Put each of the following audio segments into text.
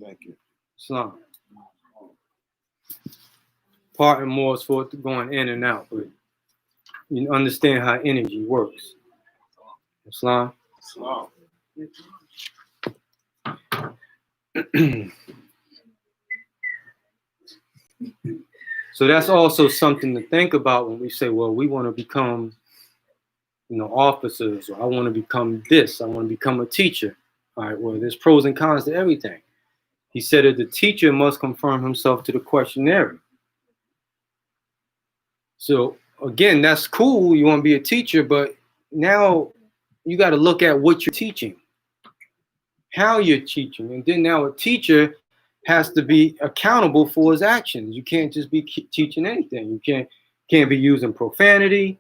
Thank you. Islam. Pardon more for it going in and out, but you understand how energy works. Islam. Islam. So that's also something to think about when we say, well, we want to become, officers, or I want to become this, I want to become a teacher. All right, well, there's pros and cons to everything. He said that the teacher must conform himself to the questionnaire. So again, that's cool. You want to be a teacher, but now you got to look at what you're teaching, how you're teaching, and then now a teacher has to be accountable for his actions. You can't just be teaching anything. You can't be using profanity.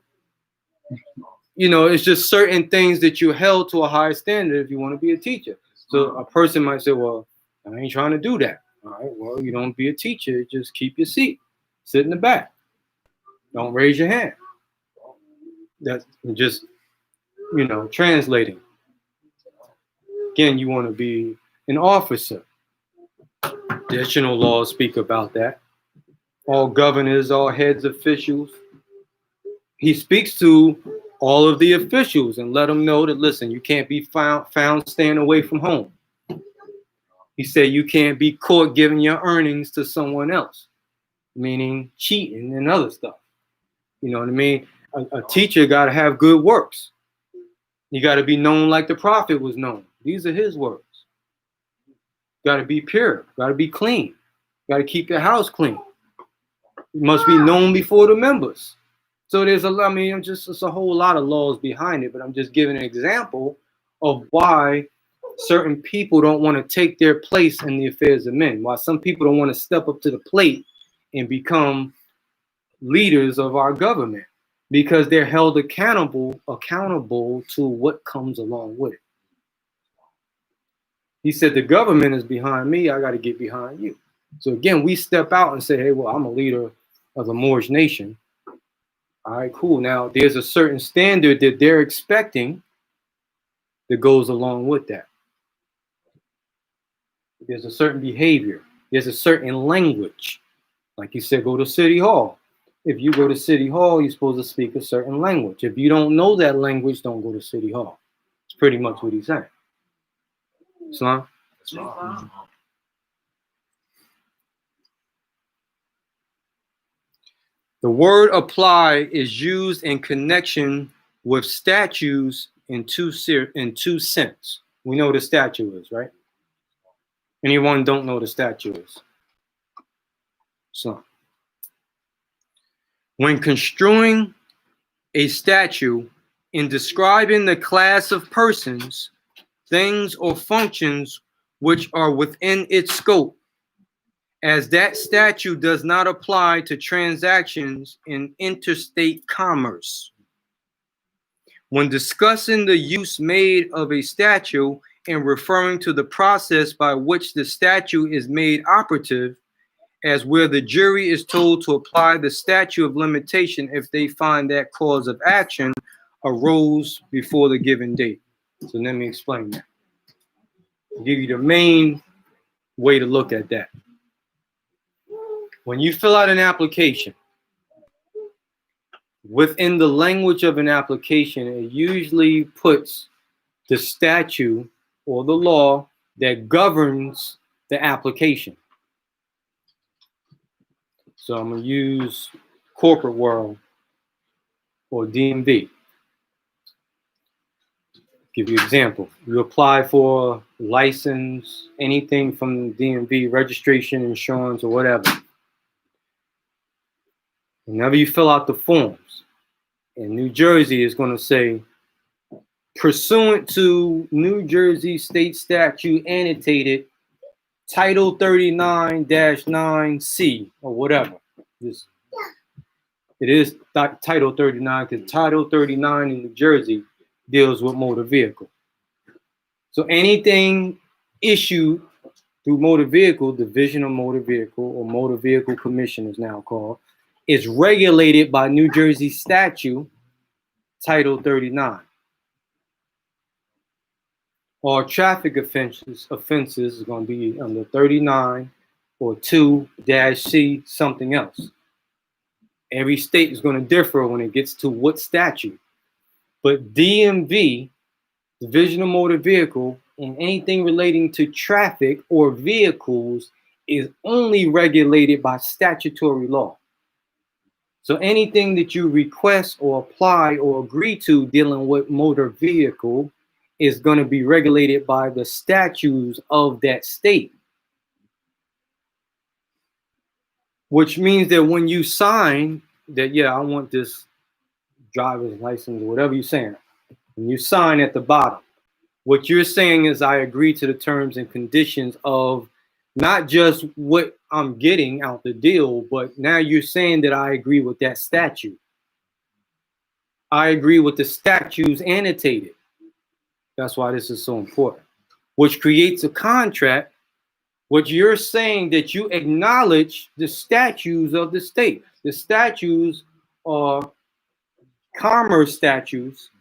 It's just certain things that you're held to a higher standard if you want to be a teacher. So a person might say, well, I ain't trying to do that. All right, well, you don't be a teacher. Just keep your seat. Sit in the back. Don't raise your hand. That's just, translating. Again, you want to be an officer. Additional laws speak about that. All governors, all heads officials. He speaks to all of the officials and let them know that, listen, you can't be found staying away from home. He said you can't be caught giving your earnings to someone else, meaning cheating and other stuff. You know what I mean? A teacher got to have good works. You got to be known like the prophet was known. These are his words. Got to be pure. Got to be clean. Got to keep your house clean. You must be known before the members. So there's it's a whole lot of laws behind it, but I'm just giving an example of why certain people don't want to take their place in the affairs of men. Why some people don't want to step up to the plate and become leaders of our government, because they're held accountable to what comes along with it. He said the government is behind me, I got to get behind you. So again, we step out and say, hey, well, I'm a leader of the Moorish nation. All right, cool. Now there's a certain standard that they're expecting that goes along with that. There's a certain behavior. There's a certain language. Like you said, go to City Hall. If you go to City Hall, you're supposed to speak a certain language. If you don't know that language, don't go to City Hall. It's pretty much what he's saying. Islam? Islam. The word apply is used in connection with statues in two sense. We know what a statue is, right? Anyone don't know what a statue is? So, when construing a statue in describing the class of persons, things, or functions which are within its scope, as that statute does not apply to transactions in interstate commerce. When discussing the use made of a statute and referring to the process by which the statute is made operative, as where the jury is told to apply the statute of limitation if they find that cause of action arose before the given date. So let me explain that. I'll give you the main way to look at that. When you fill out an application, within the language of an application, it usually puts the statute or the law that governs the application. So I'm going to use corporate world or DMV. Give you an example. You apply for license, anything from DMV, registration, insurance, or whatever. Whenever you fill out the forms, in New Jersey is going to say, pursuant to New Jersey State Statute annotated Title 39-9C or whatever. It is Title 39 because Title 39 in New Jersey deals with motor vehicle. So anything issued through motor vehicle, Division of Motor Vehicle, or Motor Vehicle Commission is now called, is regulated by New Jersey statute Title 39. All traffic offenses is going to be under 39 or 2-C something else. Every state is going to differ when it gets to what statute. But DMV, Division of Motor Vehicle, and anything relating to traffic or vehicles is only regulated by statutory law. So anything that you request or apply or agree to dealing with motor vehicle is going to be regulated by the statutes of that state. Which means that when you sign that, yeah, I want this driver's license or whatever you're saying, and you sign at the bottom, what you're saying is I agree to the terms and conditions of not just what I'm getting out the deal, but now you're saying that I agree with that statute. I agree with the statutes annotated. That's why this is so important, which creates a contract. What you're saying that you acknowledge the statutes of the state. The statutes are commerce statutes,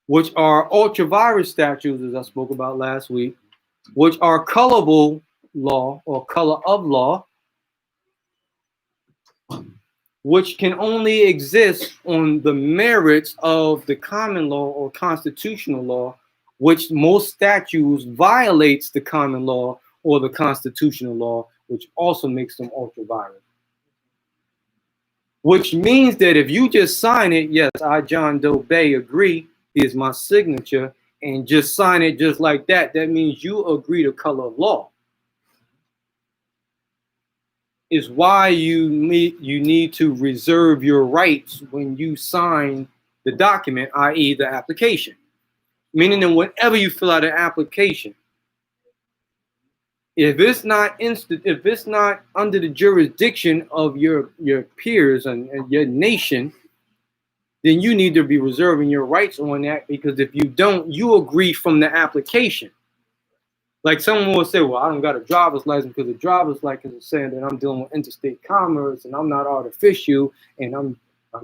which are ultra-virus statutes, as I spoke about last week, which are colorable law or color of law, which can only exist on the merits of the common law or constitutional law, which most statutes violates the common law or the constitutional law, which also makes them ultra-virus. Which means that if you just sign it, yes, I, John Doe Bay, agree, here's my signature, and just sign it just like that, that means you agree to color of law. Is why you need to reserve your rights when you sign the document, i.e. the application. Meaning that whenever you fill out an application, if it's not under the jurisdiction of your peers and your nation, then you need to be reserving your rights on that, because if you don't, you agree from the application. Like someone will say, well, I don't got a driver's license because the driver's license is saying that I'm dealing with interstate commerce and I'm not artificial and I'm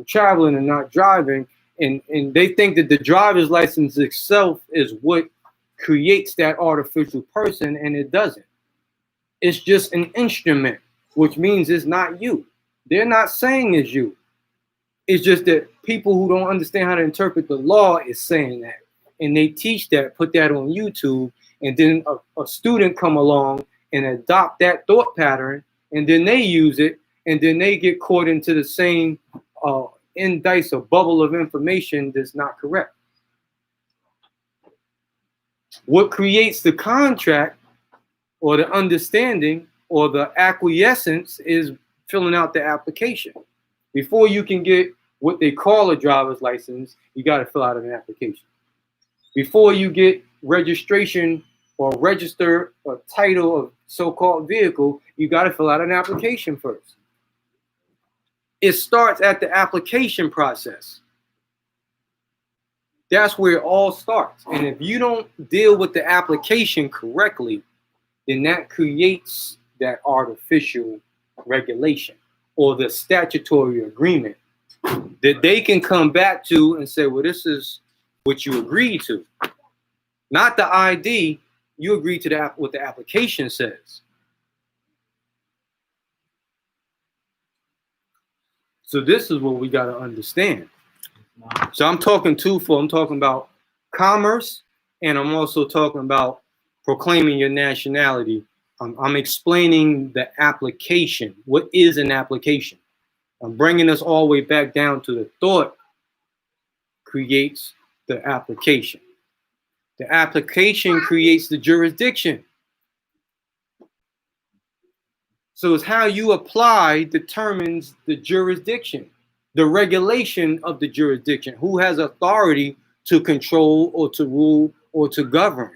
traveling and not driving. And they think that the driver's license itself is what creates that artificial person, and it doesn't. It's just an instrument, which means it's not you. They're not saying it's you. It's just that people who don't understand how to interpret the law is saying that. And they teach that, put that on YouTube, and then a student come along and adopt that thought pattern, and then they use it, and then they get caught into the same indice or bubble of information that's not correct. What creates the contract or the understanding or the acquiescence is filling out the application. Before you can get what they call a driver's license, you got to fill out an application. Before you get registration or register a title of so-called vehicle, you got to fill out an application first. It starts at the application process. That's where it all starts. And if you don't deal with the application correctly, then that creates that artificial regulation or the statutory agreement that they can come back to and say, well, this is what you agreed to. Not the ID, you agree to what the application says. So this is what we got to understand. So I'm talking twofold. I'm talking about commerce, and I'm also talking about proclaiming your nationality. I'm explaining the application. What is an application? I'm bringing us all the way back down to the thought creates the application. The application creates the jurisdiction. So it's how you apply determines the jurisdiction, the regulation of the jurisdiction, who has authority to control or to rule or to govern.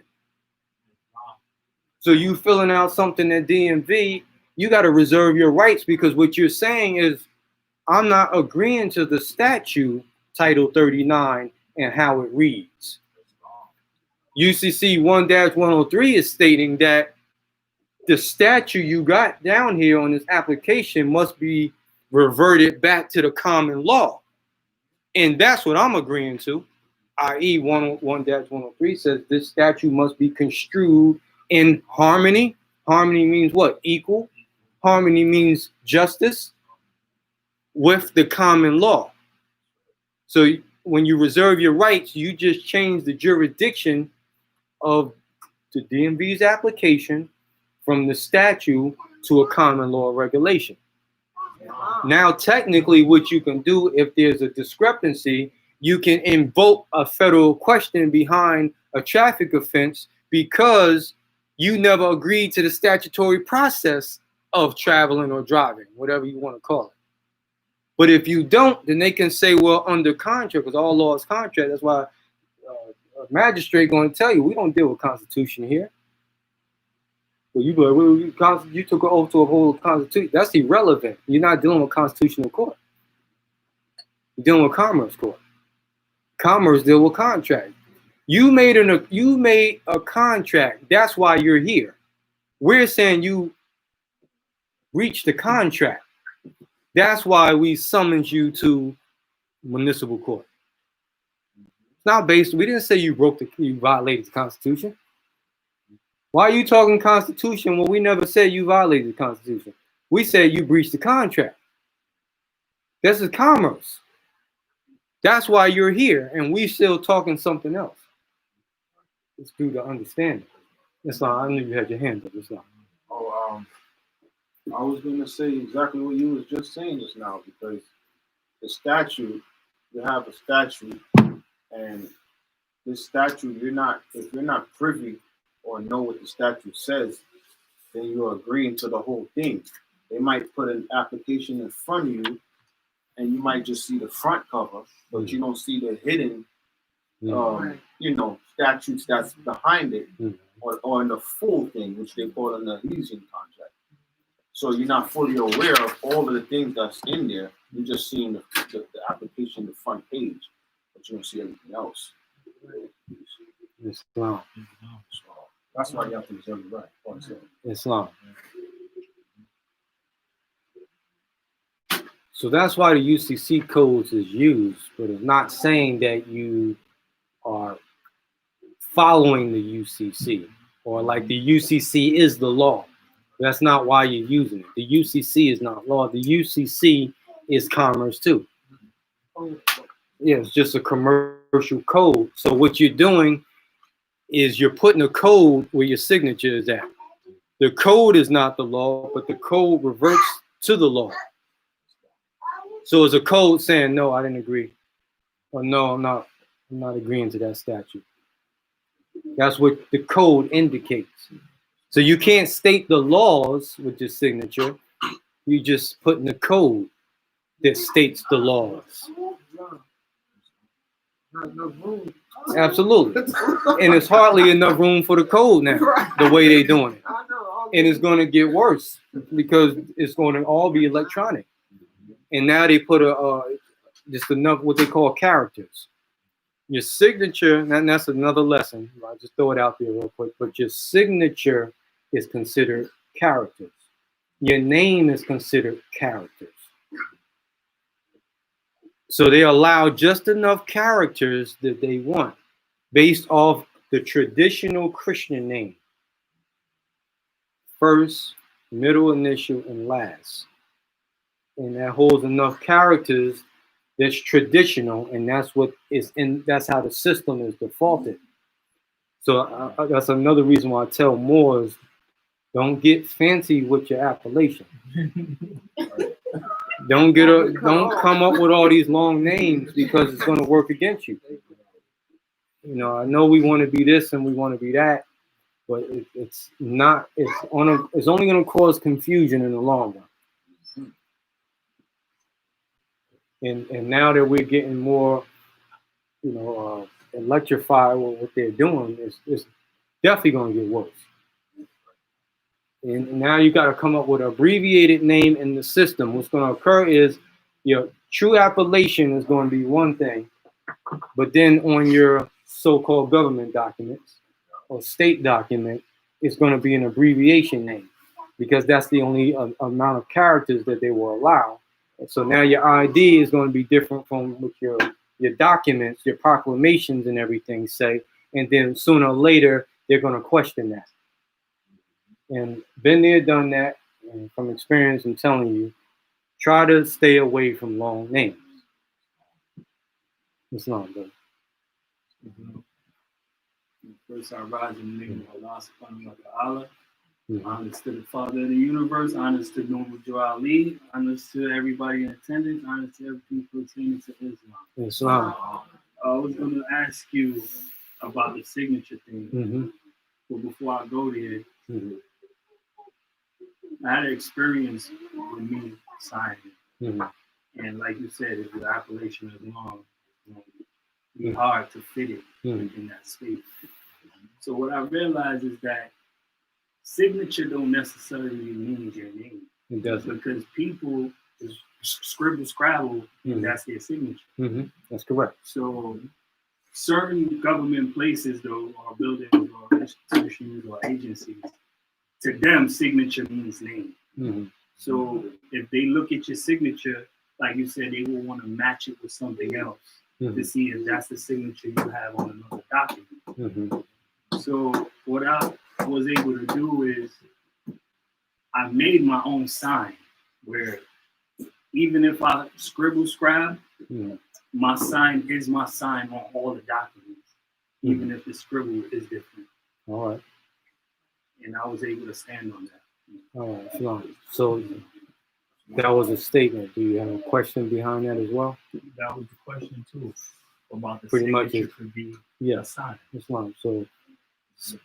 So you filling out something at DMV, you got to reserve your rights, because what you're saying is, I'm not agreeing to the statute, Title 39, and how it reads. UCC 1-103 is stating that the statute you got down here on this application must be reverted back to the common law. And that's what I'm agreeing to. i.e. 101-103 says this statute must be construed in harmony. Harmony means what? Equal. Harmony means justice with the common law. So when you reserve your rights, you just change the jurisdiction of the DMV's application from the statute to a common law regulation. Now, technically, what you can do if there's a discrepancy, you can invoke a federal question behind a traffic offense because you never agreed to the statutory process of traveling or driving, whatever you want to call it. But if you don't, then they can say, well, under contract, because all law is contract. That's why a magistrate going to tell you, we don't deal with Constitution here. Well, you took an oath to uphold the Constitution. That's irrelevant. You're not dealing with constitutional court. You're dealing with commerce court. Commerce deal with contract. You made a contract. That's why you're here. We're saying you breached the contract. That's why we summoned you to municipal court. It's not based. We didn't say you violated the Constitution. Why are you talking Constitution when we never said you violated the Constitution? We said you breached the contract. This is commerce. That's why you're here, and we still talking something else. It's due to understanding. That's not. I knew you had your hand up. It's not. I was going to say exactly what you was just saying just now, because the statute, you have a statute, and this statute, if you're not privy or know what the statute says, then you're agreeing to the whole thing. They might put an application in front of you, and you might just see the front cover, but you don't see the hidden, statutes that's behind it, or in the full thing, which they call an adhesion contract. So you're not fully aware of all of the things that's in there. You're just seeing the application, the front page, but you don't see everything else. Islam. So that's why you have to reserve the right. Islam. So that's why the UCC codes is used, but it's not saying that you are following the UCC or like the UCC is the law. That's not why you're using it. The UCC is not law. The UCC is commerce too. Yeah, it's just a commercial code. So what you're doing is you're putting a code where your signature is at. The code is not the law, but the code reverts to the law. So it's a code saying, no, I didn't agree. Or no, I'm not agreeing to that statute. That's what the code indicates. So you can't state the laws with your signature. You just put in the code that states the laws. Absolutely. And it's hardly enough room for the code now, the way they're doing it. And it's going to get worse because it's going to all be electronic. And now they put just enough what they call characters. Your signature, and that's another lesson. I'll just throw it out there real quick. But your signature is considered characters. Your name is considered characters. So they allow just enough characters that they want based off the traditional Christian name. First, middle initial, and last. And that holds enough characters that's traditional, and that's what is in. That's how the system is defaulted. So that's another reason why I tell Moors, don't get fancy with your appellation. Don't come up with all these long names because it's going to work against you. You know, I know we want to be this and we want to be that, but it's not. It's only going to cause confusion in the long run. And now that we're getting more, electrified with what they're doing, it's definitely going to get worse. And now you got to come up with an abbreviated name in the system. What's going to occur is your true appellation is going to be one thing, but then on your so-called government documents or state document, it's going to be an abbreviation name because that's the only amount of characters that they will allow. And so now your ID is going to be different from what your your documents, your proclamations and everything say, and then sooner or later they're going to question that. And been there, done that, and from experience, I'm telling you, try to stay away from long names. It's not good. First, I rise in the name of Allah subhanahu wa ta'ala. Honest to the Father of the universe, honest to Noble Joe Ali, honest to everybody in attendance, honest to everything pertaining to Islam. Islam. I was going to ask you about the signature thing, but before I go there, I had an experience with me signing, and like you said, if the appellation is long, it's be hard to fit it in that space. So what I realized is that signature don't necessarily mean your name. It doesn't. Because people scribble, scrabble, and that's their signature. That's correct. So certain government places, though, or buildings or institutions or agencies, to them, signature means name. So if they look at your signature, like you said, they will want to match it with something else to see if that's the signature you have on another document. So what I was able to do is I made my own sign where even if I scribble, my sign is my sign on all the documents, even if the scribble is different. All right. And I was able to stand on that. All right. So that was a statement. Do you have a question behind that as well? That was the question too, about the Pretty much signature could be a sign. Islam. So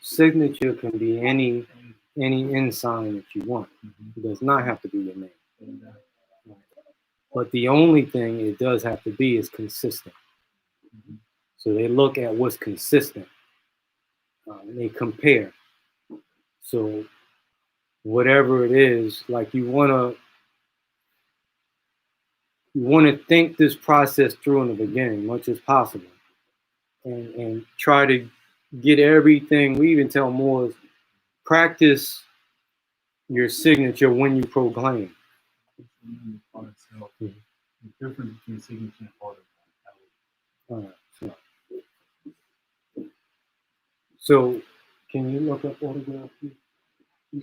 signature can be any ensign that you want. It does not have to be your name. But the only thing it does have to be is consistent. So they look at what's consistent. And they compare. So whatever it is, like you want to think this process through in the beginning, much as possible, and try to get everything. We even tell Moors, practice your signature when you proclaim. The difference between signature and autograph. So can you look up autograph?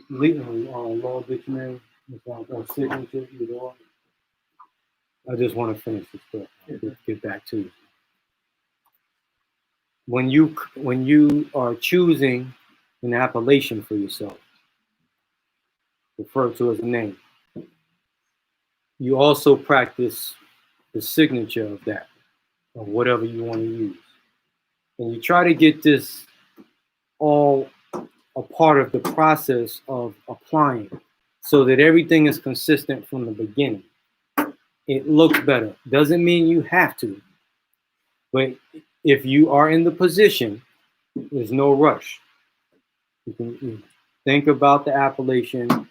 Law dictionary, or signature, either or. I just want to finish this thought. I'll get back to you. When you are choosing an appellation for yourself, referred to as a name, you also practice the signature of that, or whatever you want to use. And you try to get this all a part of the process of applying so that everything is consistent from the beginning. It looks better. Doesn't mean you have to. But if you are in the position, there's no rush. You can think about the appellation,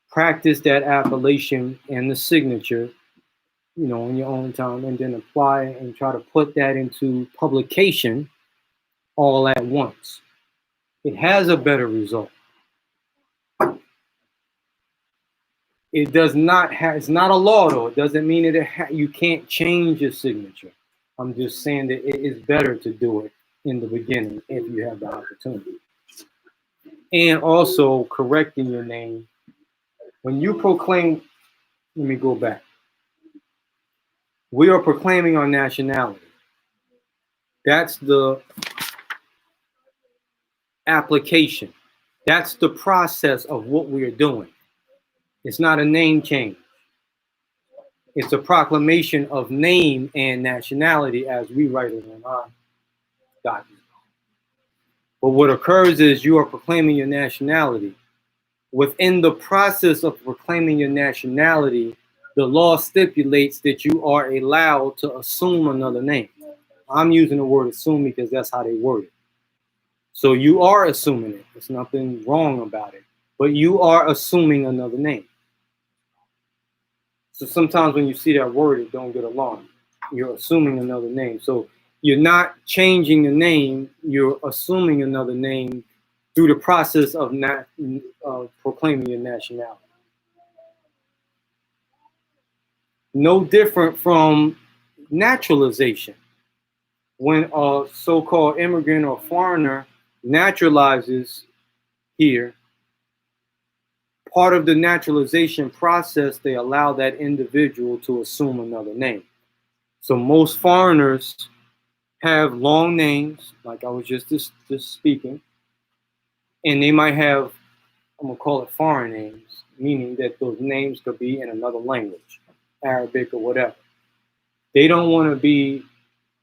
practice that appellation and the signature, in your own time, and then apply and try to put that into publication all at once. It has a better result. It does not have, it's not a law though. It doesn't mean that you can't change your signature. I'm just saying that it is better to do it in the beginning if you have the opportunity. And also correcting your name. When you proclaim, let me go back. We are proclaiming our nationality. That's the application. That's the process of what we are doing. It's not a name change. It's a proclamation of name and nationality as we write it on our document. But what occurs is you are proclaiming your nationality. Within the process of proclaiming your nationality, the law stipulates that you are allowed to assume another name. I'm using the word assume because that's how they word it. So you are assuming it. There's nothing wrong about it. But you are assuming another name. So sometimes when you see that word, it don't get alarmed. You're assuming another name. So you're not changing the name. You're assuming another name through the process of proclaiming your nationality. No different from naturalization. when a so-called immigrant or foreigner naturalizes here, part of the naturalization process, they allow that individual to assume another name. So most foreigners have long names, like I was just speaking, and they might have, I'm gonna call it foreign names, meaning that those names could be in another language, Arabic or whatever. They don't want to be,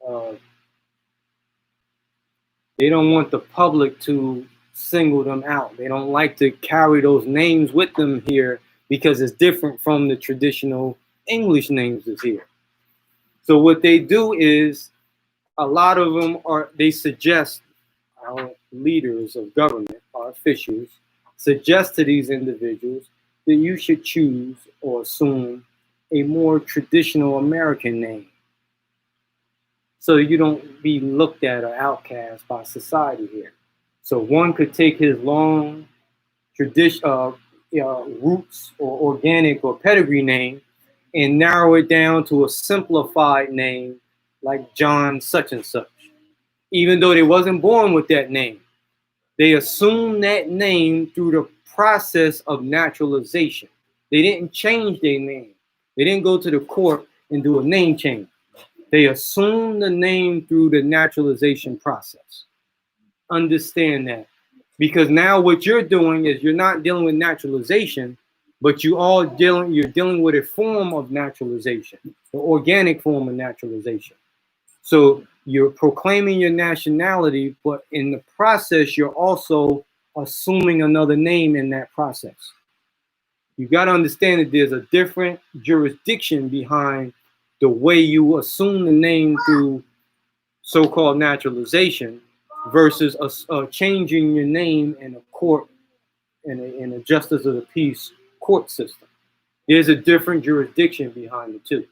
uh, they don't want the public to single them out. They don't like to carry those names with them here because it's different from the traditional English names that's here. So what they do is a lot of them are, they suggest, our leaders of government, our officials, suggest to these individuals that you should choose or assume a more traditional American name so you don't be looked at or outcast by society here. So one could take his long tradition, roots or organic or pedigree name and narrow it down to a simplified name like John such and such. Even though they wasn't born with that name, they assumed that name through the process of naturalization. They didn't change their name. They didn't go to the court and do a name change. They assumed the name through the naturalization process. Understand that. Because now what you're doing is you're not dealing with naturalization, but you're dealing with a form of naturalization, the organic form of naturalization. So you're proclaiming your nationality, but in the process, you're also assuming another name in that process. You got to understand that there's a different jurisdiction behind the way you assume the name through so-called naturalization versus changing your name in a court, in a justice of the peace court system. There's a different jurisdiction behind the two.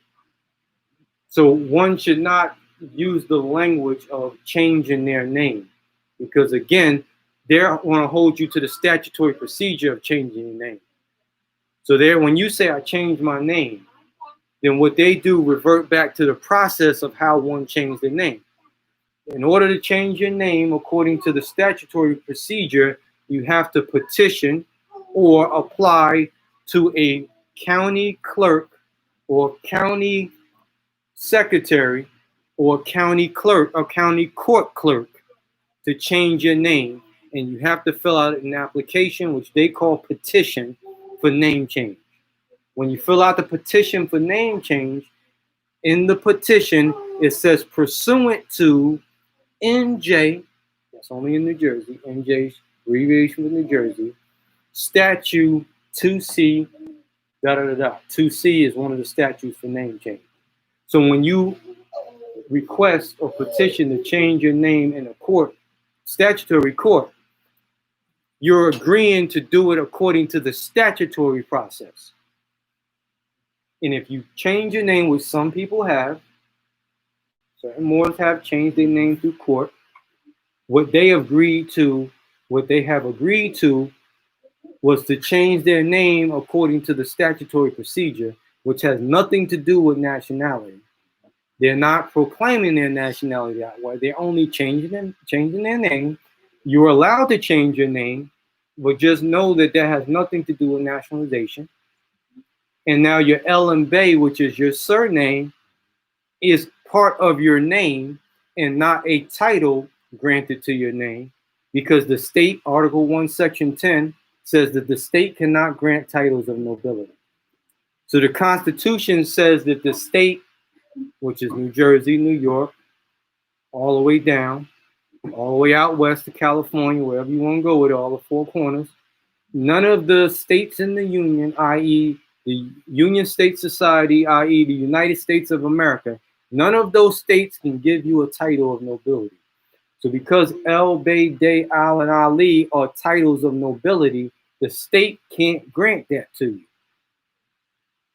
So one should not use the language of changing their name, because again, they want to hold you to the statutory procedure of changing your name. So there, when you say I changed my name, then what they do revert back to the process of how one changed their name. In order to change your name according to the statutory procedure, you have to petition or apply to a county clerk or county secretary or county clerk or county court clerk to change your name. And you have to fill out an application, which they call petition for name change. When you fill out the petition for name change, in the petition, it says pursuant to NJ, that's only in New Jersey, NJ's abbreviation with New Jersey, statute 2C, da da da da. 2C is one of the statutes for name change. So when you request or petition to change your name in a court, statutory court, you're agreeing to do it according to the statutory process. And if you change your name, which some people have, certain Moors have changed their name through court, what they have agreed to was to change their name according to the statutory procedure, which has nothing to do with nationality. They're not proclaiming their nationality that way. They're only changing their name. You're allowed to change your name, but just know that that has nothing to do with nationalization. And now your Ellen Bay, which is your surname, is part of your name and not a title granted to your name, because the state, Article 1, Section 10, says that the state cannot grant titles of nobility. So the Constitution says that the state, which is New Jersey, New York, all the way down, all the way out west to California, wherever you want to go with it, all the four corners, none of the states in the Union, i.e. the Union State Society, i.e. the United States of America, none of those states can give you a title of nobility. So because El, Bay, Day, Al, and Ali are titles of nobility, the state can't grant that to you.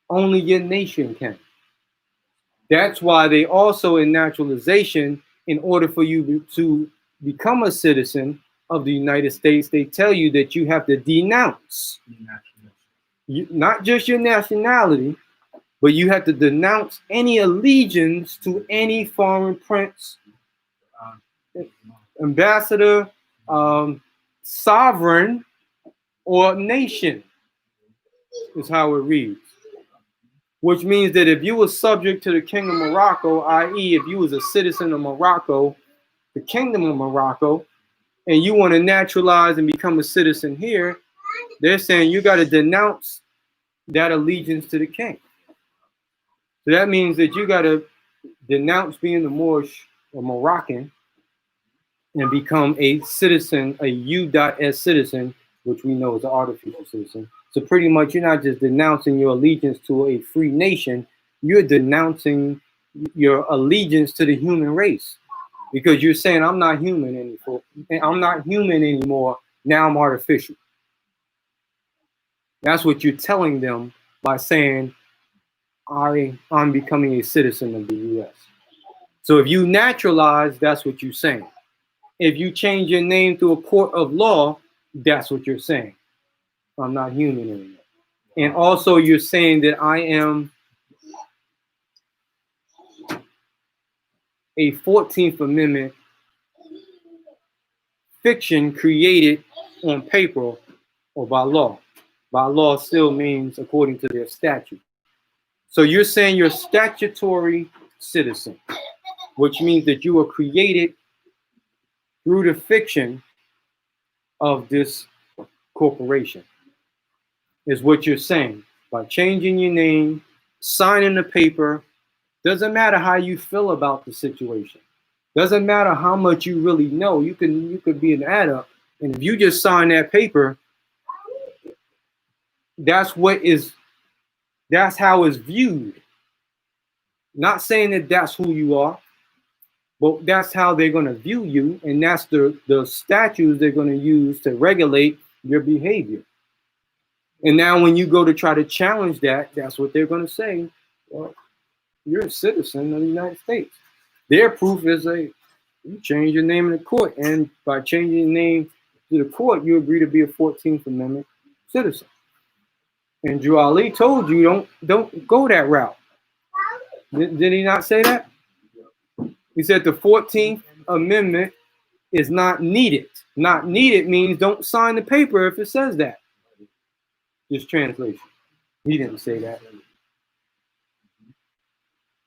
Only your nation can. That's why they also, in naturalization, in order for you to become a citizen of the United States, they tell you that you have to denounce not just your nationality, but you have to denounce any allegiance to any foreign prince ambassador, sovereign, or nation is how it reads. Which means that if you were subject to the King of Morocco, i.e., if you was a citizen of Morocco, the Kingdom of Morocco, and you want to naturalize and become a citizen here, they're saying you got to denounce that allegiance to the king. So that means that you got to denounce being a Moorish or Moroccan and become a citizen, a U.S. citizen, which we know is an artificial citizen. So pretty much you're not just denouncing your allegiance to a free nation, you're denouncing your allegiance to the human race. Because you're saying, I'm not human anymore. I'm not human anymore. Now I'm artificial. That's what you're telling them by saying, I'm becoming a citizen of the U.S. So if you naturalize, that's what you're saying. If you change your name to a court of law, that's what you're saying. I'm not human anymore. And also you're saying that I am a 14th Amendment fiction created on paper or by law. By law still means according to their statute. So you're saying you're a statutory citizen, which means that you were created through the fiction of this corporation, is what you're saying. By changing your name, signing the paper, doesn't matter how you feel about the situation. Doesn't matter how much you really know. You could be an adult, and if you just sign that paper, that's how it's viewed. Not saying that that's who you are, but that's how they're going to view you, and that's the statutes they're going to use to regulate your behavior. And now when you go to try to challenge that, that's what they're going to say. Well, you're a citizen of the United States. Their proof is you change your name in the court, and by changing your name to the court, you agree to be a 14th Amendment citizen. And Drew Ali told you don't go that route. Did he not say that? He said the 14th Amendment is not needed. Not needed means don't sign the paper if it says that. Just translation. He didn't say that.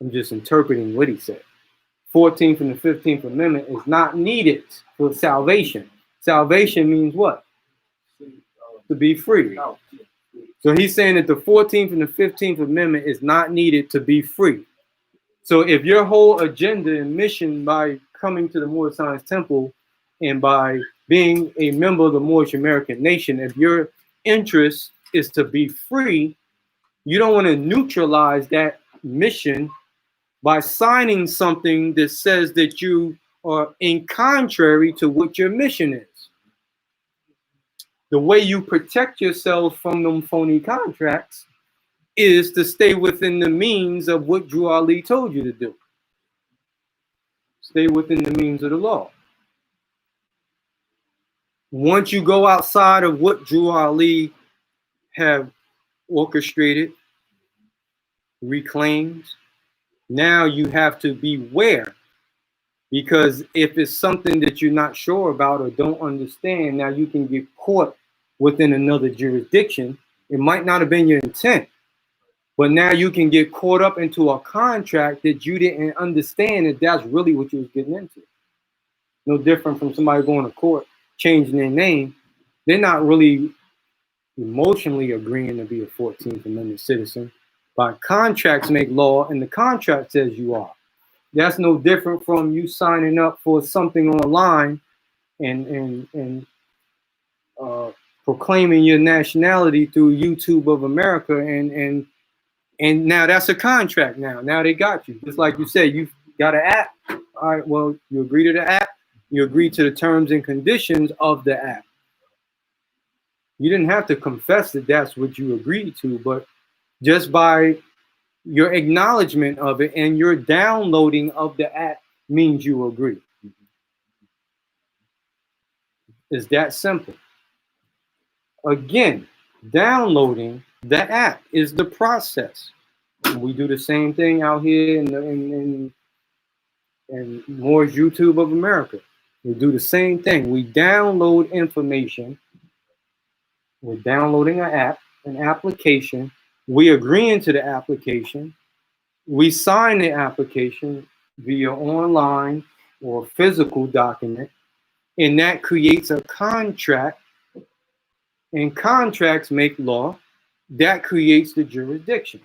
I'm just interpreting what he said. 14th and the 15th Amendment is not needed for salvation. Salvation means what? To be free. So he's saying that the 14th and the 15th Amendment is not needed to be free. So if your whole agenda and mission by coming to the Moorish Science Temple and by being a member of the Moorish American nation, if your interest is to be free, you don't want to neutralize that mission by signing something that says that you are in contrary to what your mission is. The way you protect yourself from them phony contracts is to stay within the means of what Drew Ali told you to do. Stay within the means of the law. Once you go outside of what Drew Ali have orchestrated, reclaimed, now you have to beware, because if it's something that you're not sure about or don't understand, now you can get caught within another jurisdiction. It might not have been your intent, but now you can get caught up into a contract that you didn't understand that that's really what you was getting into. No different from somebody going to court, changing their name. They're not really emotionally agreeing to be a 14th Amendment citizen. By contracts make law, and the contract says you are. That's no different from you signing up for something online and proclaiming your nationality through YouTube of America, and now that's a contract. Now they got you. Just like you said, you got an app. All right, well, you agree to the app. You agree to the terms and conditions of the app. You didn't have to confess that that's what you agreed to, but just by your acknowledgement of it and your downloading of the app means you agree. It's that simple. Again, downloading the app is the process. We do the same thing out here in Moorish YouTube of America. We do the same thing. We download information. We're downloading an app, an application. We agreeing to the application. We sign the application via online or physical document, and that creates a contract, and contracts make law. That creates the jurisdiction.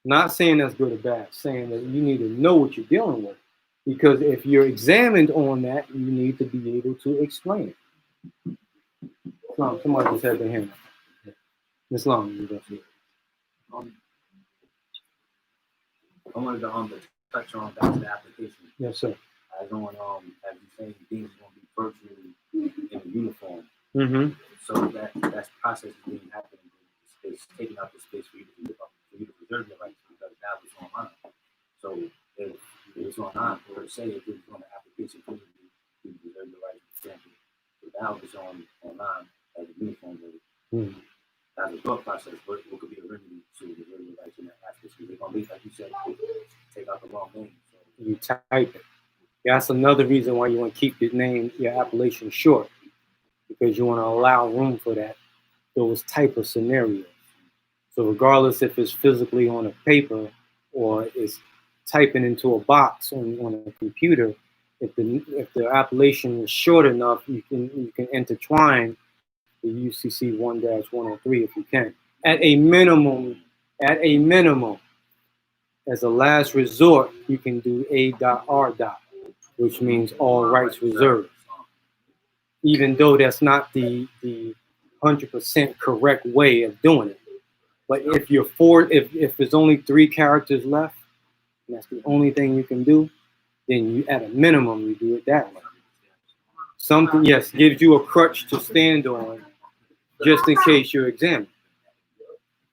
Not saying that's good or bad, saying that you need to know what you're dealing with. Because if you're examined on that, you need to be able to explain it. Somebody just had their hand up. Miss Long, you go. I wanted to touch on back to the application. Yes, sir. As on as you saying, things going to be virtually in a uniform. Mm-hmm. So that process is being happening. It's taking up the space for you to preserve your rights because now it's online. So if it's online, per se, if it's on the application for you to preserve your rights, but now it's online as a uniform. Mm-hmm. As a thought process, what could be a remedy to preserve your rights in that aspect? So they're going to be, like you said, take out the wrong name. So You type it. That's another reason why you want to keep your name, your appellation short, because you want to allow room for those type of scenarios. So regardless if it's physically on a paper or it's typing into a box on a computer, if the appellation is short enough, you can intertwine the UCC 1-103 if you can. At a minimum, as a last resort, you can do A.R. which means all rights reserved. Even though that's not the 100% correct way of doing it. But if if there's only 3 characters left, and that's the only thing you can do, then you at a minimum you do it that way. Something, yes, gives you a crutch to stand on, just in case you're examined.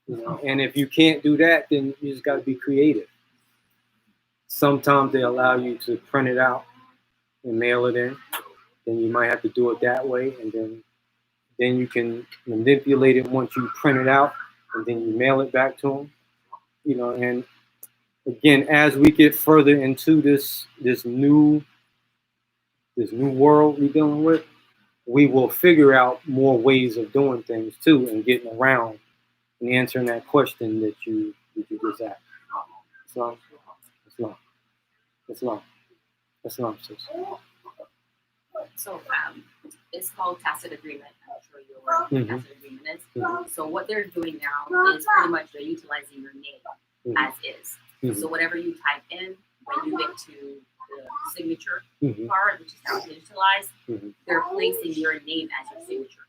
You know, and if you can't do that, then you just got to be creative. Sometimes they allow you to print it out and mail it in. Then you might have to do it that way, and then you can manipulate it once you print it out, and then you mail it back to them. You know, and again, as we get further into this new world we're dealing with, we will figure out more ways of doing things too, and getting around and answering that question that you just asked. Islam, sis. So it's called tacit agreement. I'm sure you're aware of what tacit agreement is. Mm-hmm. So what they're doing now is pretty much they're utilizing your name as is. Mm-hmm. So whatever you type in, when you get to the signature part, which is now digitalized, they're placing your name as your signature.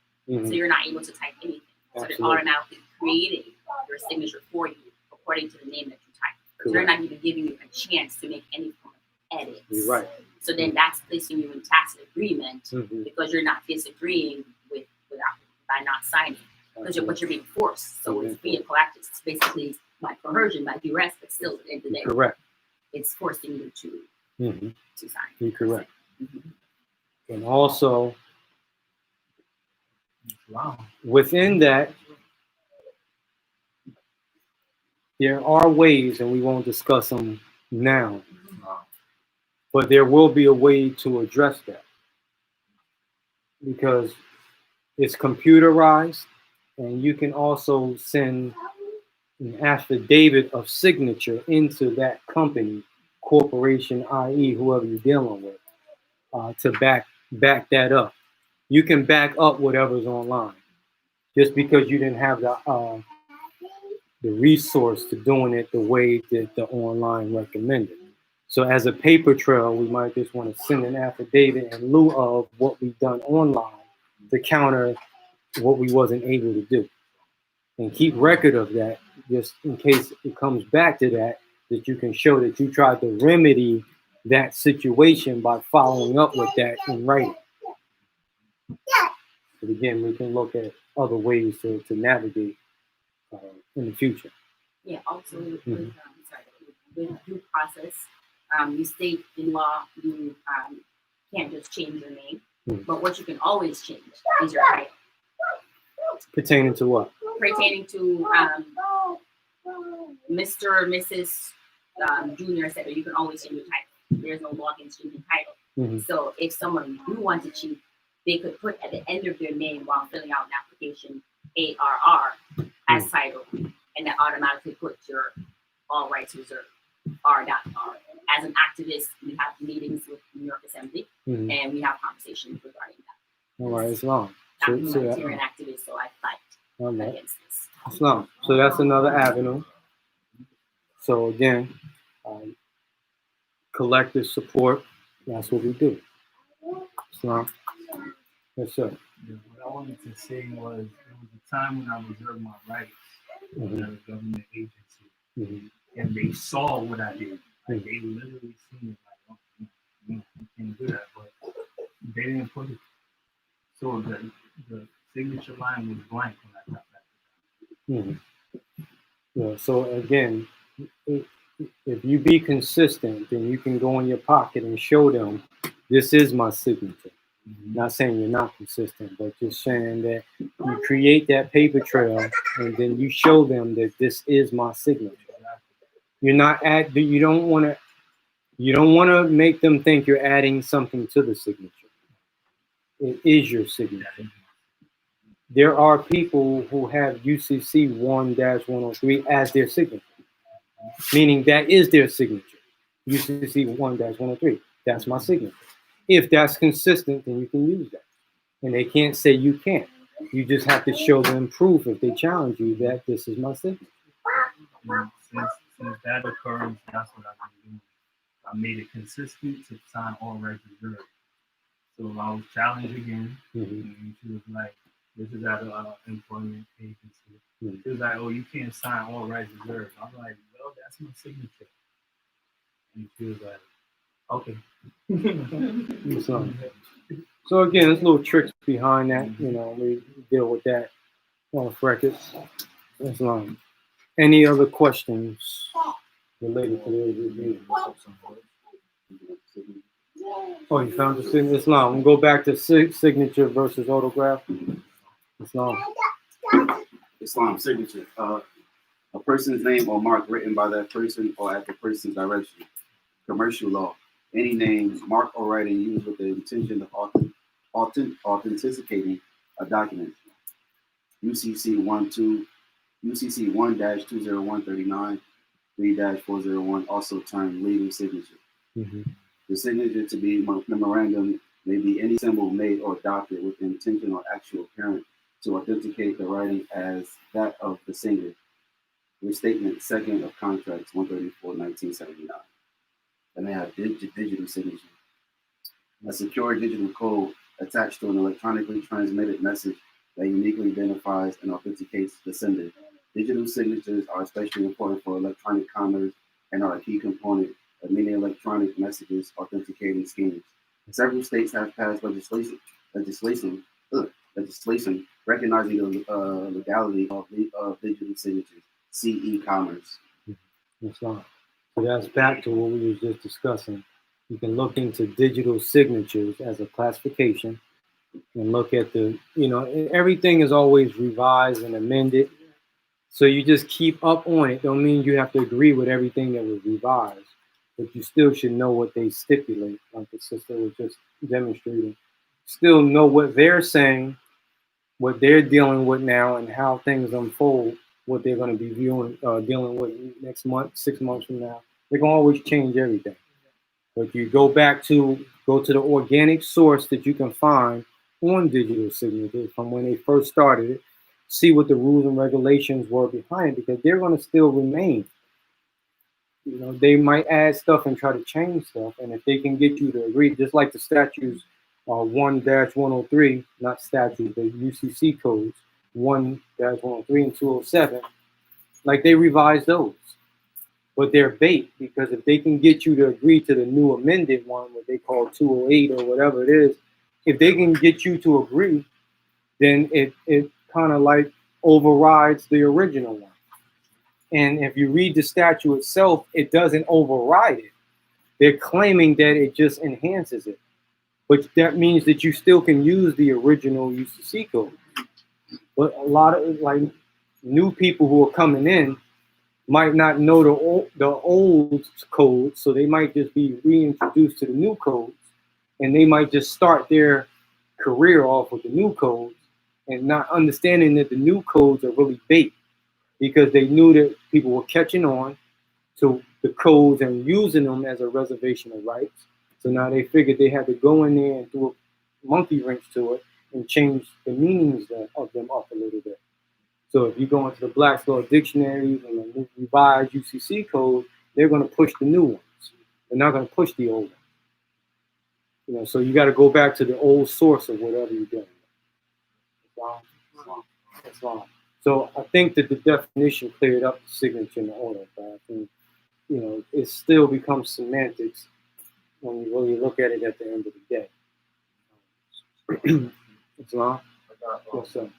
So you're not able to type anything. So they're automatically creating your signature for you according to the name that you type. So they're not even giving you a chance to make any form of edits. You're right. So then that's placing you in tacit agreement because you're not disagreeing by not signing. Because what you're being forced. So it's being collected. It's basically by coercion, by duress, but still at the end of the day. Correct. It's forcing you to sign. You're correct. And also, within that, there are ways, and we won't discuss them now, but there will be a way to address that because it's computerized, and you can also send an affidavit of signature into that company, corporation, i.e., whoever you're dealing with, to back that up. You can back up whatever's online. Just because you didn't have the resource to doing it the way that the online recommended. So as a paper trail, we might just want to send an affidavit in lieu of what we've done online to counter what we wasn't able to do. And keep record of that just in case it comes back to that you can show that you tried to remedy that situation by following up with that in writing. But again, we can look at other ways to navigate in the future. Yeah, also with due process, you state in law you can't just change your name, but what you can always change is your title. Pertaining to what? Pertaining to Mr. or Mrs. Junior, etc. You can always change your title. there's no login to the title. Mm-hmm. So if someone do want to cheat, they could put at the end of their name while filling out an application ARR as title, and that automatically puts your all rights reserved R.R. As an activist, we have meetings with New York Assembly, and we have conversations regarding that. All right, Islam. I'm a humanitarian activist, so I fight against this. Islam. So that's another avenue. So again, collective support. That's what we do. Islam. Yes, sir. What I wanted to say was there was a time when I reserved my rights at a government agency, and they saw what I did. Like they literally seen it. Like, oh, you can't do that, but they didn't put it. So the signature line was blank when I got back. Yeah. So again, if you be consistent, then you can go in your pocket and show them this is my signature. Not saying you're not consistent, but just saying that you create that paper trail and then you show them that this is my signature. You're not you don't want to make them think you're adding something to the signature. It is your signature. There are people who have UCC 1-103 as their signature, meaning that is their signature. UCC 1-103. That's my signature. If that's consistent, then you can use that. And they can't say you can't. You just have to show them proof if they challenge you that this is my signature. Since that occurrence, that's what I've been doing. I made it consistent to sign all rights reserved. So I was challenged again, and she was like, this is at an employment agency. She was like, oh, you can't sign all rights reserved. I'm like, well, that's my signature. And she was like, okay. So again, there's little tricks behind that. You know, we deal with that off records. Islam. Any other questions related to the review? Oh, you found the signature? Islam. We'll go back to signature versus autograph. Islam. Islam signature. A person's name or mark written by that person or at the person's direction. Commercial law. Any name, mark, or writing used with the intention of authenticating a document. UCC 1-20139 3-401, also termed legal signature. The signature to be memorandum may be any symbol made or adopted with the intention or actual parent to authenticate the writing as that of the singer. Restatement second of contracts 134, 1979. And they have digital signature. A secure digital code attached to an electronically transmitted message that uniquely identifies and authenticates the sender. Digital signatures are especially important for electronic commerce and are a key component of many electronic messages authenticating schemes. Several states have passed legislation recognizing the legality of digital signatures. See e-commerce. So that's back to what we were just discussing. You can look into digital signatures as a classification and look at everything is always revised and amended. So you just keep up on it. Don't mean you have to agree with everything that was revised, but you still should know what they stipulate, like the sister was just demonstrating. Still know what they're saying, what they're dealing with now, and how things unfold, what they're going to be dealing with next month, 6 months from now. They're going to always change everything. But you go to the organic source that you can find on digital signatures from when they first started it, see what the rules and regulations were behind it, because they're going to still remain. They might add stuff and try to change stuff, and if they can get you to agree, just like the statutes 1-103, not statutes, but UCC codes 1-103 and 207, like they revised those. But they're bait, because if they can get you to agree to the new amended one, what they call 208 or whatever it is, if they can get you to agree, then it kind of like overrides the original one. And if you read the statute itself, it doesn't override it. They're claiming that it just enhances it. But that means that you still can use the original UCC code. But a lot of new people who are coming in, might not know the old codes, so they might just be reintroduced to the new codes, and they might just start their career off with the new codes and not understanding that the new codes are really bait, because they knew that people were catching on to the codes and using them as a reservation of rights. So now they figured they had to go in there and do a monkey wrench to it and change the meanings of them up a little bit. So if you go into the Black's Law dictionaries and the revised UCC code, they're going to push the new ones. They're not going to push the old ones. You know, so you got to go back to the old source of whatever you're doing. Islam. So I think that the definition cleared up the signature and the order, but I think, you know, it still becomes semantics when you really look at it at the end of the day. Islam? What's up?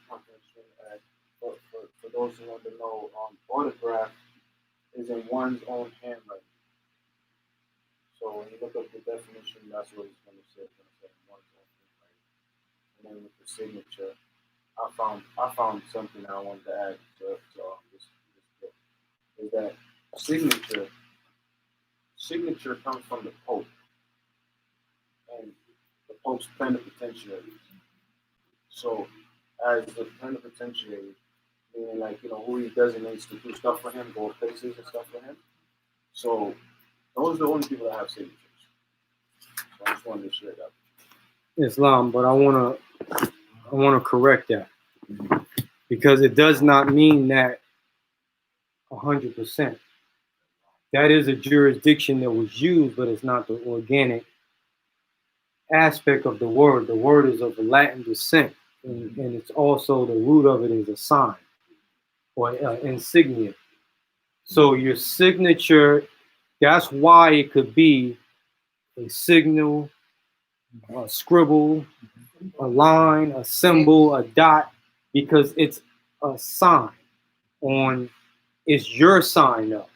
For those who want to know, autograph is in one's own handwriting. So when you look up the definition, that's what it's going to say. It's going to say one's own handwriting. And then with the signature, I found something I wanted to add to this book. Is that signature comes from the Pope and the Pope's plenipotentiary. So as the plenipotentiary, meaning like, you know, who he designates to do stuff for him, go places and stuff for him. So those are the only people that have signatures. So I just wanted to share that. Islam, but I want to correct that, because it does not mean that 100%. That is a jurisdiction that was used, but it's not the organic aspect of the word. The word is of Latin descent, and it's also the root of it is a sign or insignia. So your signature, that's why it could be a signal, a scribble, a line, a symbol, a dot, because it's a sign on, it's your sign up.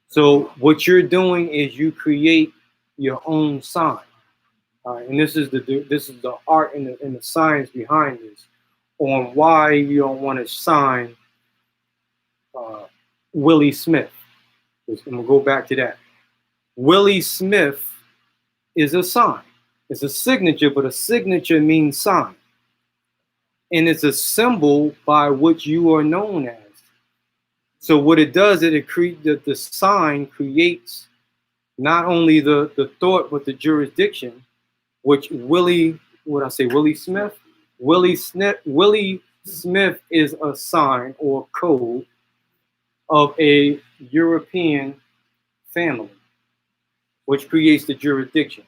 So what you're doing is you create your own sign. And this is the art and the science behind this, on why you don't want to sign Willie Smith. I'm gonna go back to that. Willie Smith is a sign. It's a signature, but a signature means sign. And it's a symbol by which you are known as. So what it does is the sign creates not only the thought, but the jurisdiction, which Willie Smith? Willie Smith is a sign or code of a European family, which creates the jurisdiction.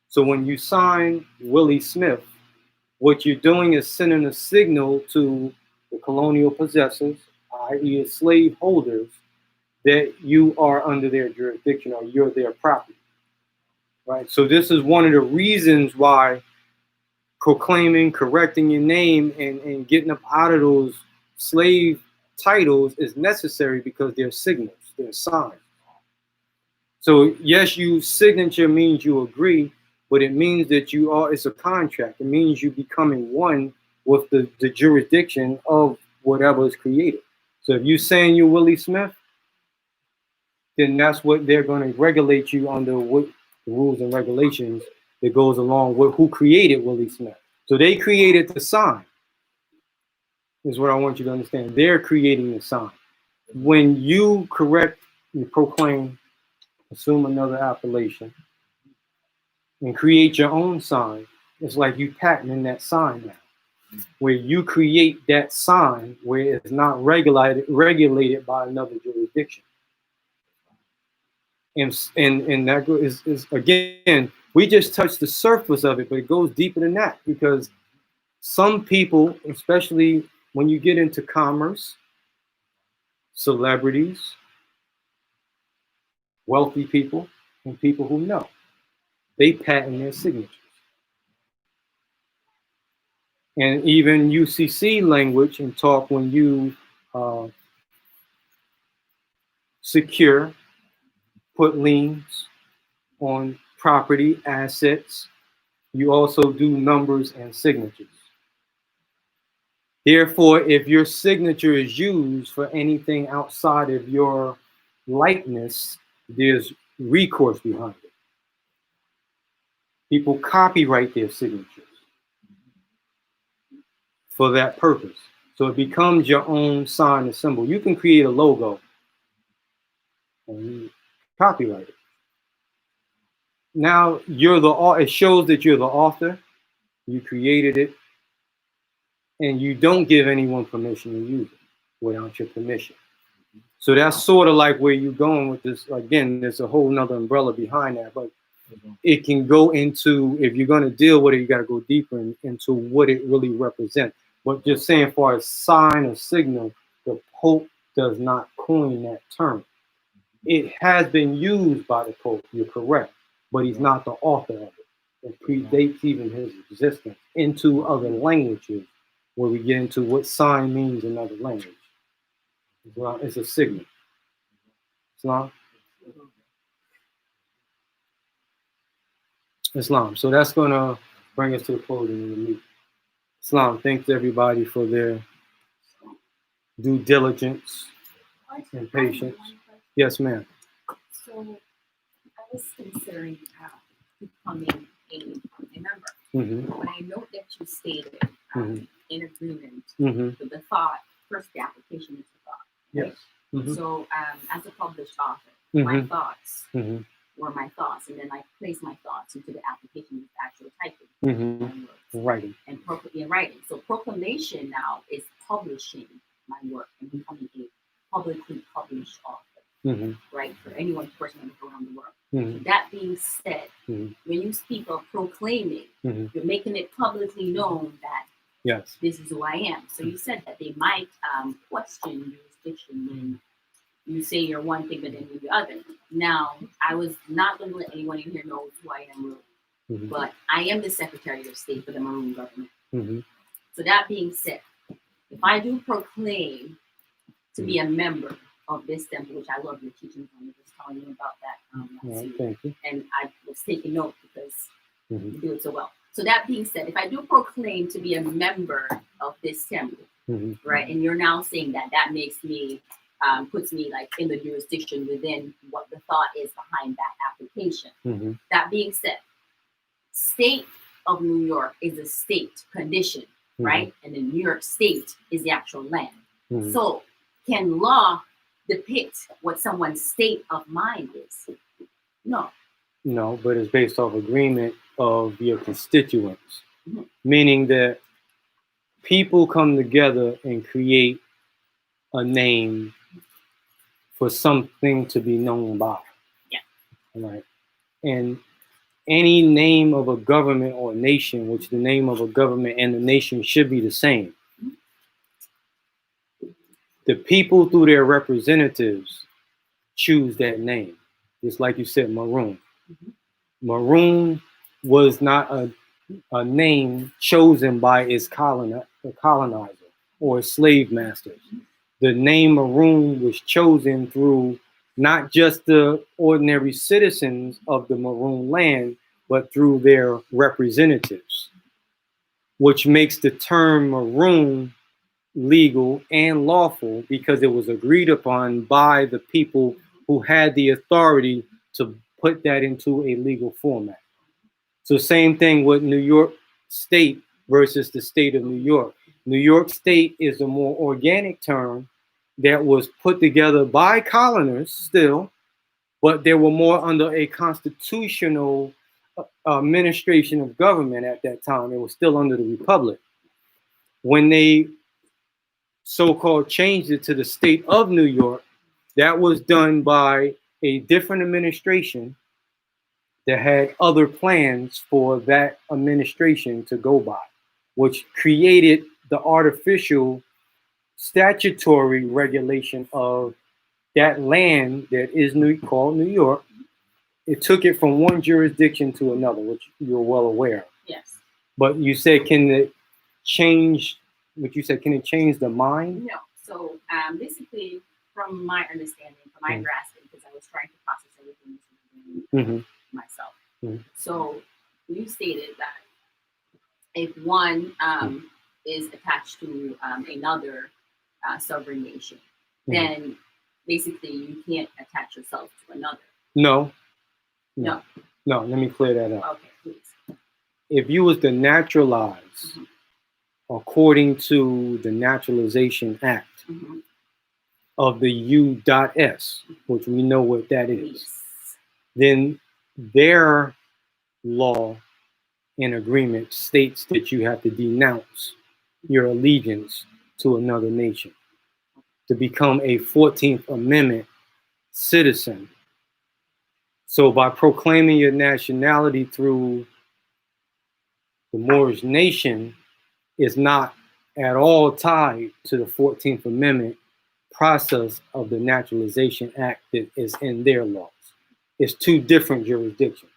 So when you sign Willie Smith, what you're doing is sending a signal to the colonial possessors, i.e. slave holders, that you are under their jurisdiction or you're their property. Right? So this is one of the reasons why proclaiming, correcting your name, and getting up out of those slave titles is necessary, because they're signals, they're signs. So yes, signature means you agree, but it means that it's a contract. It means you becoming one with the jurisdiction of whatever is created. So if you're saying you're Willie Smith, then that's what they're going to regulate you under, what the rules and regulations that goes along with who created Willie Smith. So they created the sign, is what I want you to understand. They're creating the sign. When you correct, you proclaim, assume another appellation, and create your own sign, it's like you patenting that sign now, where you create that sign where it's not regulated by another jurisdiction. And that is again, we just touched the surface of it, but it goes deeper than that, because some people, especially when you get into commerce, celebrities, wealthy people, and people who know, they patent their signatures. And even UCC language and talk, when you secure, put liens on property, assets, you also do numbers and signatures. Therefore, if your signature is used for anything outside of your likeness, there's recourse behind it. People copyright their signatures for that purpose. So it becomes your own sign and symbol. You can create a logo and copyright it. Now it shows that you're the author, you created it, and you don't give anyone permission to use it without your permission. So that's sort of like where you're going with this. Again, there's a whole nother umbrella behind that, but it can go into, if you're going to deal with it, you got to go deeper into what it really represents. But just saying, for a sign or signal, the Pope does not coin that term. It has been used by the Pope, you're correct, but he's not the author of it. It predates even his existence into other languages, where we get into what sign means in other language. Well, it's a signal. Islam. So that's going to bring us to the closing of the meeting. Islam, thanks everybody for their due diligence and patience. Yes, ma'am. So I was considering becoming a member. Mm-hmm. But I note that you stated in agreement Mm-hmm. with the thought, first the application is the thought. Right? Yes. Mm-hmm. So as a published author, Mm-hmm. my thoughts Mm-hmm. were my thoughts, and then I place my thoughts into the application with actual typing. Mm-hmm. Writing. And writing. So proclamation now is publishing my work and becoming a publicly published author. Mm-hmm. Right, for anyone person around the world. Mm-hmm. That being said, when you speak of proclaiming, you're making it publicly known that yes, this is who I am. So you said that they might question jurisdiction when you say you're one thing, but then you're the other. Now, I was not going to let anyone in here know who I am, really, but I am the Secretary of State for the Maroon government. So that being said, if I do proclaim to be a member of this temple, which I love your teachings on, you just telling me about that. Thank you. And I was taking note because you do it so well. So that being said, if I do proclaim to be a member of this temple, right, and you're now saying that that makes me, puts me like in the jurisdiction within what the thought is behind that application. That being said, state of New York is a state condition, right? And the New York State is the actual land. So can law depict what someone's state of mind is? No. No, but it's based off agreement of your constituents, meaning that people come together and create a name for something to be known by. Yeah. Right. And any name of a government or a nation, which the name of a government and the nation should be the same. The people, through their representatives, choose that name. Just like you said, Maroon. Maroon was not a name chosen by its colonizer or its slave masters. The name Maroon was chosen through not just the ordinary citizens of the Maroon land, but through their representatives, which makes the term Maroon legal and lawful because it was agreed upon by the people who had the authority to put that into a legal format. So same thing with New York State versus the state of New York. New York State is a more organic term that was put together by colonists still, but they were more under a constitutional administration of government at that time. It was still under the Republic. When they so-called changed it to the state of New York, that was done by a different administration that had other plans for that administration to go by, which created the artificial statutory regulation of that land that is called New York. It took it from one jurisdiction to another, which you're well aware of. Yes. But you said, can it change the mind? No. So basically, from my understanding, from my grasping, because I was trying to process everything myself. So you stated that if one is attached to another sovereign nation, then basically you can't attach yourself to another. No. No. No, let me clear that up. Okay, please. If you was to naturalize according to the Naturalization Act of the U.S, which we know what that is, Yes. then their law and agreement states that you have to denounce your allegiance to another nation to become a 14th Amendment citizen. So by proclaiming your nationality through the Moorish nation is not at all tied to the 14th Amendment process of the Naturalization Act that is in their laws. It's two different jurisdictions.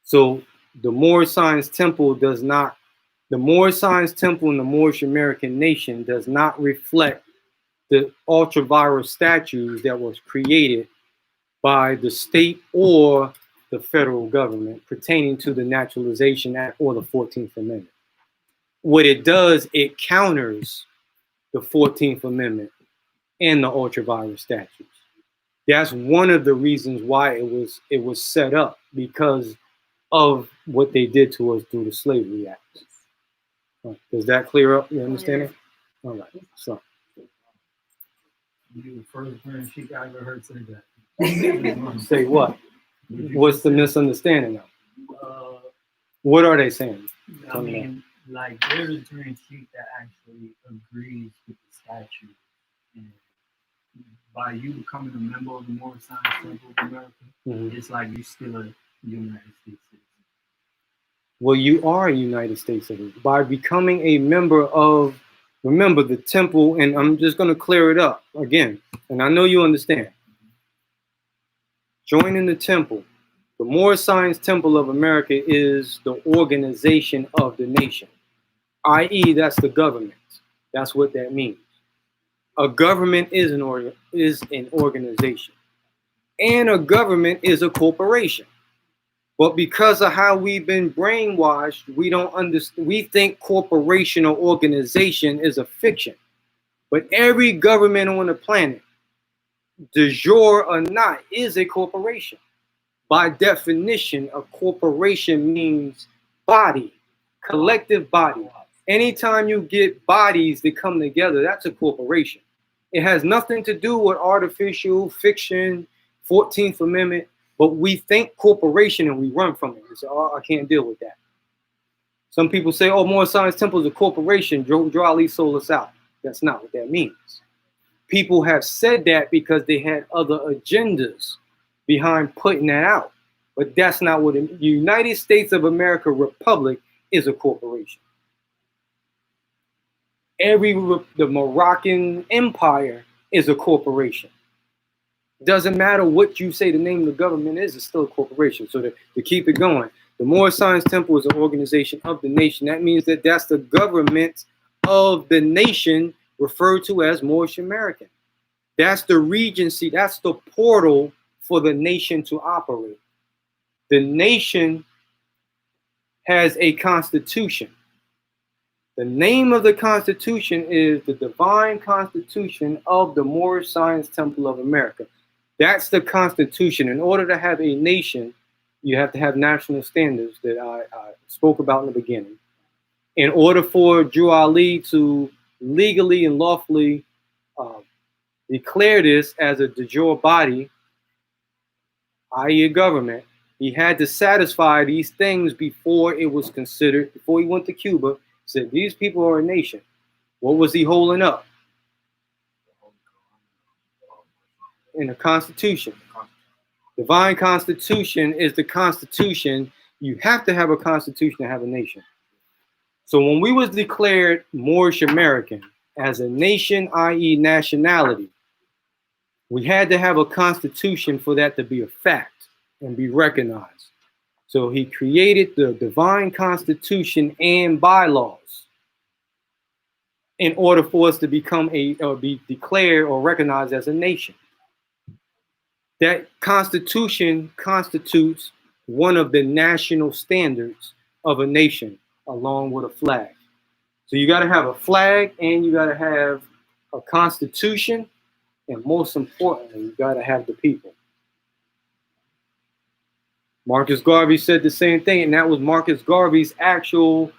So the Moorish Science Temple does not, the Moorish Science Temple in the Moorish American nation does not reflect the ultra-virus statutes that was created by the state or the federal government pertaining to the Naturalization Act or the 14th Amendment. What it does, it counters the 14th Amendment and the ultra-virus statutes. That's one of the reasons why it was set up, because of what they did to us through the Slavery Act. Does that clear up? You understand it? All right. So. You the first grand chief I ever heard say that. Say what? What's the misunderstanding of? What are they saying? I mean, like, there's a grand chief that actually agrees with the statute. And by you becoming a member of the Moorish Science Temple of America, it's like you're still a United States citizen. Well, you are a United States citizen. By becoming a member of, remember, the temple, and I'm just going to clear it up again, and I know you understand. Joining the temple, the Moorish Science Temple of America is the organization of the nation, i.e., that's the government. That's what that means. A government is an organization, and a government is a corporation. But because of how we've been brainwashed, we don't understand. We think corporation or organization is a fiction. But every government on the planet, de jure or not, is a corporation. By definition, a corporation means body, collective body. Anytime you get bodies that come together, that's a corporation. It has nothing to do with artificial fiction, 14th Amendment. But we think corporation and we run from it. We say, oh, I can't deal with that. Some people say, oh, Moorish Science Temple is a corporation. Joe Ali sold us out. That's not what that means. People have said that because they had other agendas behind putting that out. But that's not what the United States of America Republic is, a corporation. The Moroccan Empire is a corporation. Doesn't matter what you say the name of the government is, it's still a corporation. So to keep it going, the Moorish Science Temple is an organization of the nation. That means that that's the government of the nation, referred to as Moorish American. That's the regency, that's the portal for the nation to operate. The nation has a constitution. The name of the constitution is the Divine Constitution of the Moorish Science Temple of America. That's the Constitution. In order to have a nation, you have to have national standards that I spoke about in the beginning. In order for Drew Ali to legally and lawfully declare this as a de jure body, i.e. a government, he had to satisfy these things before it was considered, before he went to Cuba, said these people are a nation. What was he holding up? In the Constitution. Divine Constitution is the Constitution. You have to have a Constitution to have a nation. So when we was declared Moorish American as a nation, i.e. nationality, we had to have a Constitution for that to be a fact and be recognized. So he created the Divine Constitution and bylaws in order for us to become be declared or recognized as a nation. That Constitution constitutes one of the national standards of a nation, along with a flag. So you got to have a flag, and you got to have a constitution, and most importantly, you got to have the people. Marcus Garvey said the same thing, and that was Marcus Garvey's actual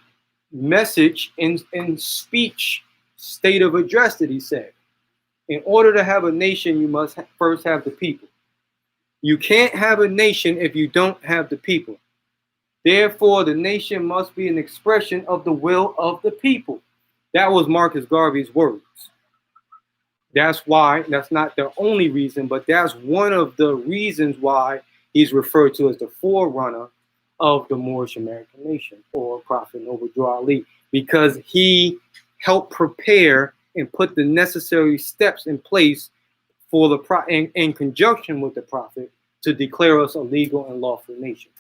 message in speech, state of address that he said. In order to have a nation, you must first have the people. You can't have a nation if you don't have the people. Therefore, the nation must be an expression of the will of the people. That was Marcus Garvey's words. That's why, that's not the only reason, but that's one of the reasons why he's referred to as the forerunner of the Moorish American nation, or Prophet Noble Drew Ali, because he helped prepare and put the necessary steps in place for the in conjunction with the Prophet to declare us a legal and lawful nation.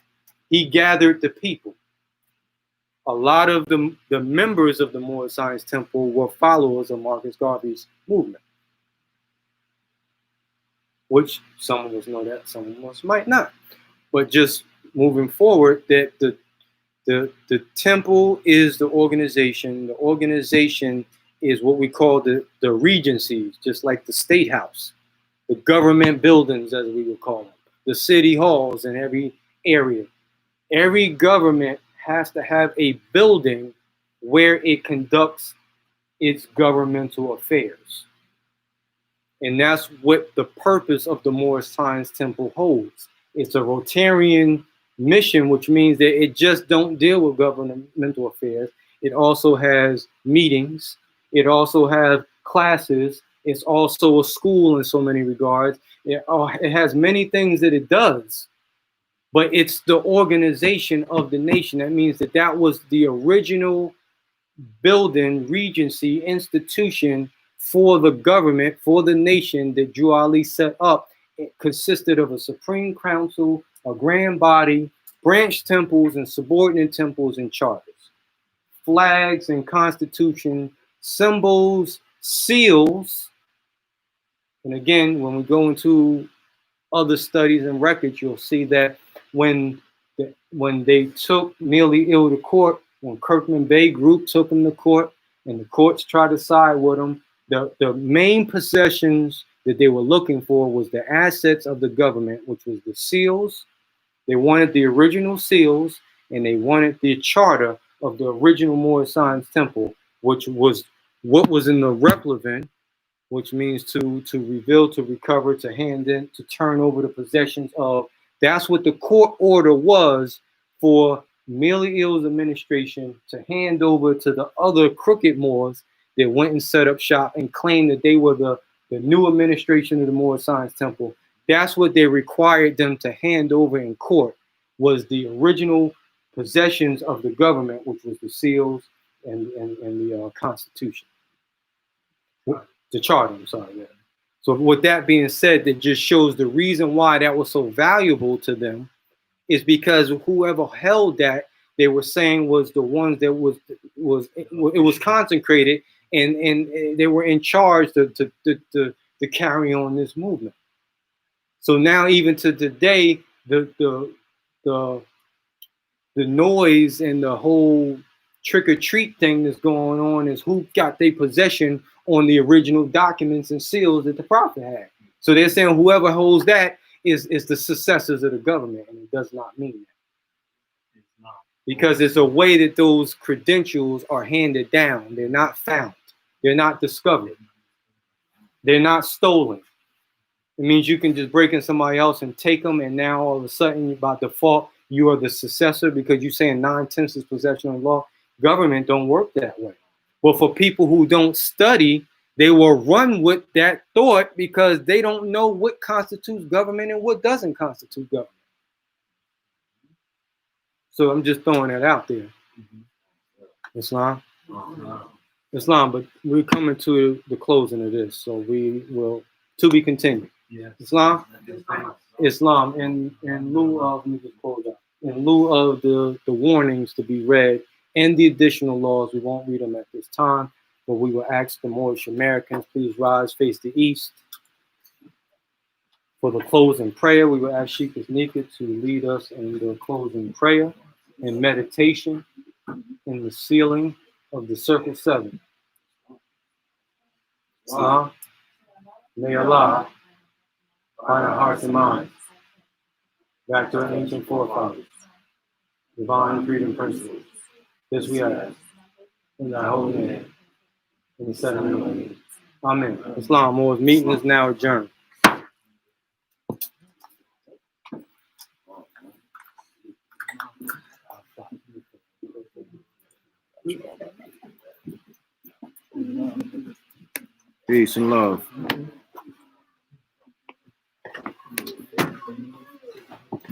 He gathered the people. A lot of the members of the Moorish Science Temple were followers of Marcus Garvey's movement, which some of us know that, some of us might not. But just moving forward, that the temple is the organization. The organization is what we call the regencies, just like the state house, the government buildings, as we would call them, the city halls in every area. Every government has to have a building where it conducts its governmental affairs. And that's what the purpose of the Moorish Science Temple holds. It's a Rotarian mission, which means that it just don't deal with governmental affairs. It also has meetings. It also has classes. It's also a school in so many regards. It has many things that it does, but it's the organization of the nation. That means that that was the original building, regency, institution for the government, for the nation that Drew Ali set up. It consisted of a supreme council, a grand body, branch temples and subordinate temples and charters, flags and constitution, symbols, seals. And again, when we go into other studies and records, you'll see that when they took Nearly Ill to court, when Kirkman Bay Group took him to court and the courts tried to side with him, the main possessions that they were looking for was the assets of the government, which was the seals. They wanted the original seals, and they wanted the charter of the original Moorish Science Temple, which was what was in the replevant, which means to reveal, to recover, to hand in, to turn over the possessions of. That's what the court order was for Nearly Ill's administration to hand over to the other crooked Moors that went and set up shop and claimed that they were the new administration of the Moorish Science Temple. That's what they required them to hand over in court, was the original possessions of the government, which was the seals and the Constitution. The charter, I'm sorry. Yeah. So with that being said, that just shows the reason why that was so valuable to them is because whoever held that, they were saying was the ones that was consecrated and they were in charge to carry on this movement. So now even to today, the noise and the whole trick or treat thing that's going on is who got their possession on the original documents and seals that the Prophet had. So they're saying whoever holds that is the successors of the government, and it does not mean that. It's not. Because it's a way that those credentials are handed down. They're not found. They're not discovered. They're not stolen. It means you can just break in somebody else and take them, and now all of a sudden, by default, you are the successor because you're saying 9/10 is possession of law. Government don't work that way. But for people who don't study, they will run with that thought because they don't know what constitutes government and what doesn't constitute government. So I'm just throwing that out there. Islam? Islam, but we're coming to the closing of this, so we will, to be continued. Yeah. Islam? Islam, in lieu of, let me just close out. In lieu of the warnings to be read and the additional laws, we won't read them at this time, but we will ask the Moorish Americans, please rise, face the east. For the closing prayer, we will ask Sheikh Nika to lead us in the closing prayer and meditation in the sealing of the Circle 7. May Allah bind our hearts and minds back to our ancient forefathers, divine freedom principles. This we ask in thy holy name, in the 7th name. Amen. Islam Moors meeting is now adjourned. Peace and love.